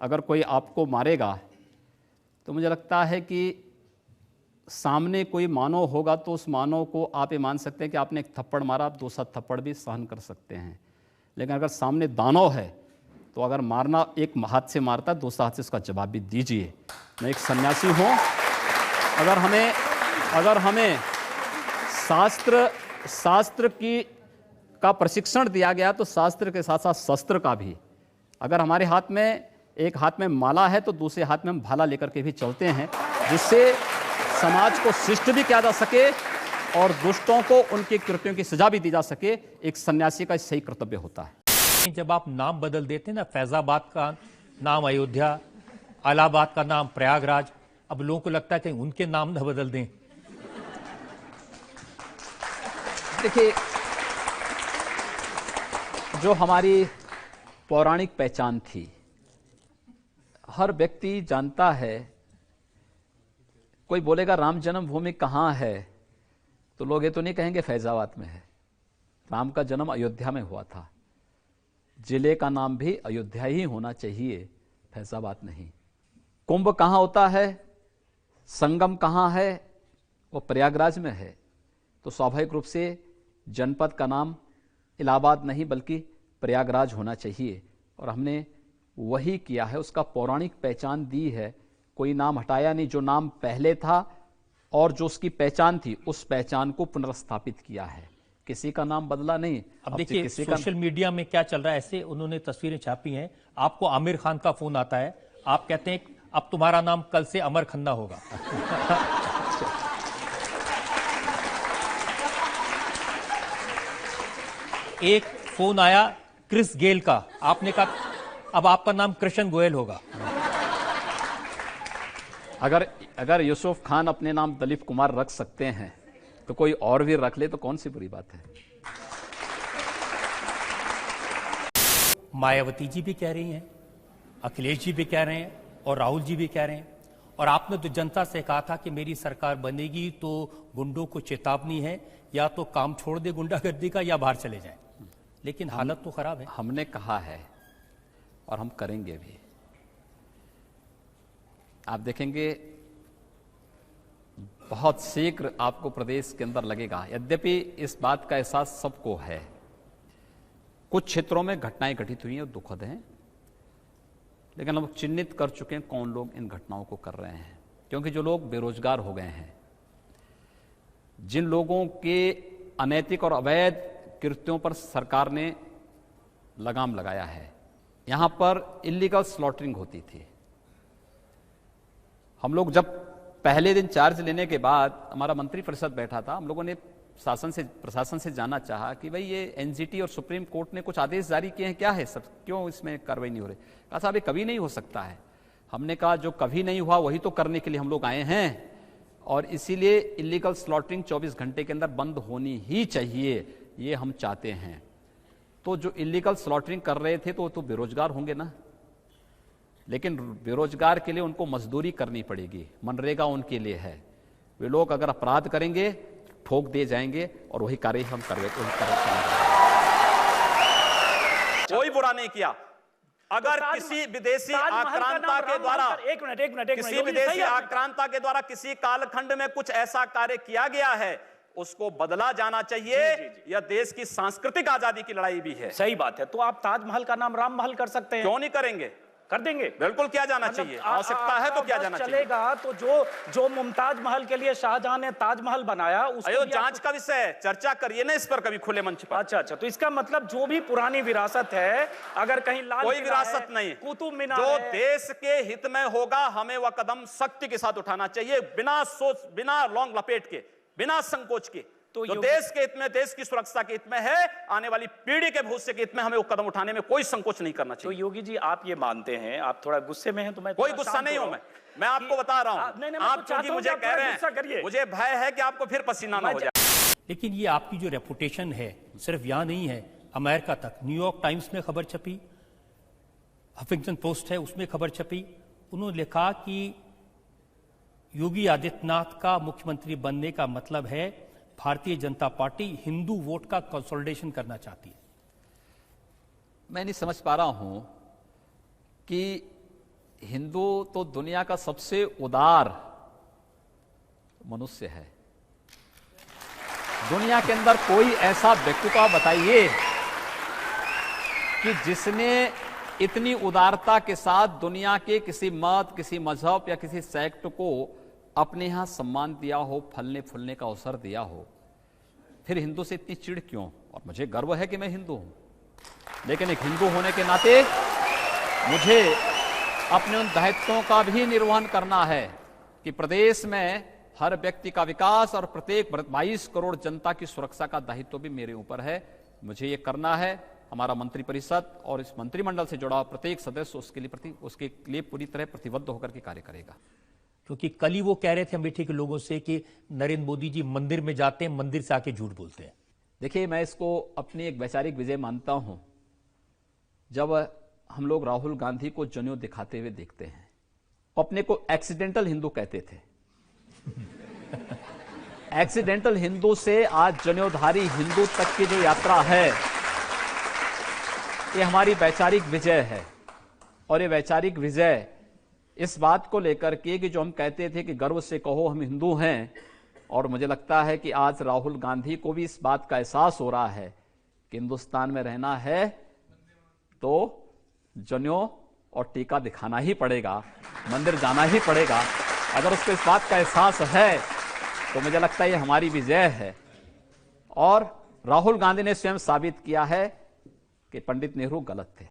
अगर कोई आपको मारेगा तो मुझे लगता है कि सामने कोई मानव होगा तो उस मानव को आप ये मान सकते हैं कि आपने एक थप्पड़ मारा, आप दूसरा थप्पड़ भी सहन कर सकते हैं। लेकिन अगर सामने दानव है तो अगर मारना एक हाथ से मारता है, दूसरा हाथ से उसका जवाब भी दीजिए। मैं एक सन्यासी हूँ। अगर हमें शास्त्र का प्रशिक्षण दिया गया तो शास्त्र के साथ साथ शस्त्र का भी। अगर हमारे हाथ में एक हाथ में माला है तो दूसरे हाथ में हम भाला लेकर के भी चलते हैं, जिससे समाज को शिष्ट भी किया जा सके और दुष्टों को उनके कृत्यों की सजा भी दी जा सके। एक सन्यासी का सही कर्तव्य होता है। जब आप नाम बदल देते हैं ना, फैजाबाद का नाम अयोध्या, इलाहाबाद का नाम प्रयागराज, अब लोगों को लगता है कि उनके नाम न बदल दें। देखिए, जो हमारी पौराणिक पहचान थी, हर व्यक्ति जानता है। कोई बोलेगा राम जन्मभूमि कहाँ है तो लोग ये तो नहीं कहेंगे फैजाबाद में है। राम का जन्म अयोध्या में हुआ था। जिले का नाम भी अयोध्या ही होना चाहिए, फैजाबाद नहीं। कुंभ कहाँ होता है, संगम कहाँ है, वो प्रयागराज में है। तो स्वाभाविक रूप से जनपद का नाम इलाहाबाद नहीं बल्कि प्रयागराज होना चाहिए, और हमने वही किया है। उसका पौराणिक पहचान दी है, कोई नाम हटाया नहीं। जो नाम पहले था और जो उसकी पहचान थी, उस पहचान को पुनर्स्थापित किया है, किसी का नाम बदला नहीं। अब देखिए सोशल मीडिया में क्या चल रहा है, ऐसे उन्होंने तस्वीरें छापी हैं, आपको आमिर खान का फोन आता है, आप कहते हैं अब तुम्हारा नाम कल से अमर खन्ना होगा। एक फोन आया क्रिस गेल का, आपने कहा अब आपका नाम कृष्ण गोयल होगा। अगर यूसुफ खान अपने नाम दलीप कुमार रख सकते हैं तो कोई और भी रख ले तो कौन सी बुरी बात है। मायावती जी भी कह रही हैं, अखिलेश जी भी कह रहे हैं और राहुल जी भी कह रहे हैं, और आपने तो जनता से कहा था कि मेरी सरकार बनेगी तो गुंडों को चेतावनी है, या तो काम छोड़ दे गुंडागर्दी का या बाहर चले जाएं। लेकिन हालत तो खराब है। हमने कहा है और हम करेंगे भी। आप देखेंगे बहुत शीघ्र आपको प्रदेश के अंदर लगेगा। यद्यपि इस बात का एहसास सबको है, कुछ क्षेत्रों में घटनाएं घटित हुई हैं और दुखद हैं, लेकिन हम चिन्हित कर चुके हैं कौन लोग इन घटनाओं को कर रहे हैं। क्योंकि जो लोग बेरोजगार हो गए हैं, जिन लोगों के अनैतिक और अवैध कृत्यों पर सरकार ने लगाम लगाया है, यहां पर इलीगल स्लॉटरिंग होती थी। हम लोग जब पहले दिन चार्ज लेने के बाद हमारा मंत्री परिषद बैठा था, हम लोगों ने प्रशासन से जानना चाहा कि भाई ये एनजीटी और सुप्रीम कोर्ट ने कुछ आदेश जारी किए हैं, क्या है सब, क्यों इसमें कार्रवाई नहीं हो रही। कहा साहब ये कभी नहीं हो सकता है। हमने कहा जो कभी नहीं हुआ वही तो करने के लिए हम लोग आए हैं, और इसीलिए इलीगल स्लॉटरिंग 24 घंटे के अंदर बंद होनी ही चाहिए, ये हम चाहते हैं। तो जो इलीगल स्लॉटरिंग कर रहे थे तो वो तो बेरोजगार होंगे ना, लेकिन बेरोजगार के लिए उनको मजदूरी करनी पड़ेगी, मनरेगा उनके लिए है। वे लोग अगर अपराध करेंगे ठोक दिए जाएंगे, और वही कार्य हम कर रहे। कोई बुरा नहीं किया। अगर किसी विदेशी आक्रांता के द्वारा किसी विदेशी आक्रांता के द्वारा किसी कालखंड में कुछ ऐसा कार्य किया गया है, उसको बदला जाना चाहिए। यह देश की सांस्कृतिक आजादी की लड़ाई भी है। सही बात है। तो आप ताजमहल का नाम राम महल कर सकते हैं, क्यों नहीं करेंगे? कर देंगे, बिल्कुल किया जाना चाहिए। आवश्यकता है तो किया जाना चाहिए। चलेगा तो जो मुमताज महल के लिए शाहजहां ने ताजमहल बनाया, उसको जांच का विषय है, चर्चा करिए ना इस पर कभी खुले मंच पर। अच्छा, तो इसका मतलब जो भी पुरानी विरासत है, अगर कहीं लाल कोई विरासत नहीं, कुतुब मीनार जो देश के हित में होगा हमें वह कदम सख्ती के साथ उठाना चाहिए, बिना सोच, बिना लौंग लपेट के, बिना संकोच के। तो जो देश के हित में, देश की सुरक्षा के हित में है, आने वाली पीढ़ी के भविष्य के हित में, हमें वो कदम उठाने में कोई संकोच नहीं करना चाहिए। तो योगी जी आप ये मानते हैं, आप थोड़ा गुस्से में हैं, तो मैं कोई गुस्सा नहीं हूं। मैं आपको बता रहा हूं, आप चूंकि मुझे कह रहे हैं, मुझे भय है कि आपको फिर पसीना ना हो जाए। लेकिन ये आपकी जो रेपुटेशन है सिर्फ यहां नहीं है, अमेरिका तक, न्यूयॉर्क टाइम्स में खबर छपी, हफिंगटन पोस्ट है उसमें खबर छपी। उन्होंने लिखा कि योगी आदित्यनाथ का मुख्यमंत्री बनने का मतलब है भारतीय जनता पार्टी हिंदू वोट का कंसोलिडेशन करना चाहती है। मैं नहीं समझ पा रहा हूं कि हिंदू तो दुनिया का सबसे उदार मनुष्य है। दुनिया के अंदर कोई ऐसा व्यक्तित्व बताइए कि जिसने इतनी उदारता के साथ दुनिया के किसी मत, किसी मजहब या किसी सेक्ट को अपने यहां सम्मान दिया हो, फलने फूलने का अवसर दिया हो। फिर हिंदू से इतनी चिढ़ क्यों? और मुझे गर्व है कि मैं हिंदू हूं, लेकिन एक हिंदू होने के नाते मुझे अपने उन दायित्वों का भी निर्वहन करना है कि प्रदेश में हर व्यक्ति का विकास और प्रत्येक 22 करोड़ जनता की सुरक्षा का दायित्व भी मेरे ऊपर है। मुझे ये करना है। हमारा मंत्रिपरिषद और इस मंत्रिमंडल से जुड़ा प्रत्येक सदस्य उसके लिए पूरी तरह प्रतिबद्ध होकर के कार्य करेगा। क्योंकि कल ही वो कह रहे थे अमेठी के लोगों से कि नरेंद्र मोदी जी मंदिर में जाते हैं, मंदिर से आके झूठ बोलते हैं। देखिए, मैं इसको अपनी एक वैचारिक विजय मानता हूं। जब हम लोग राहुल गांधी को जनेऊ दिखाते हुए देखते हैं, अपने को एक्सीडेंटल हिंदू कहते थे। एक्सीडेंटल हिंदू से आज जनेऊधारी हिंदू तक की जो यात्रा है, ये हमारी वैचारिक विजय है। और ये वैचारिक विजय इस बात को लेकर के कि जो हम कहते थे कि गर्व से कहो हम हिंदू हैं, और मुझे लगता है कि आज राहुल गांधी को भी इस बात का एहसास हो रहा है कि हिंदुस्तान में रहना है तो जनेऊ और टीका दिखाना ही पड़ेगा, मंदिर जाना ही पड़ेगा। अगर उसको इस बात का एहसास है तो मुझे लगता है ये हमारी विजय है। और राहुल गांधी ने स्वयं साबित किया है कि पंडित नेहरू गलत थे।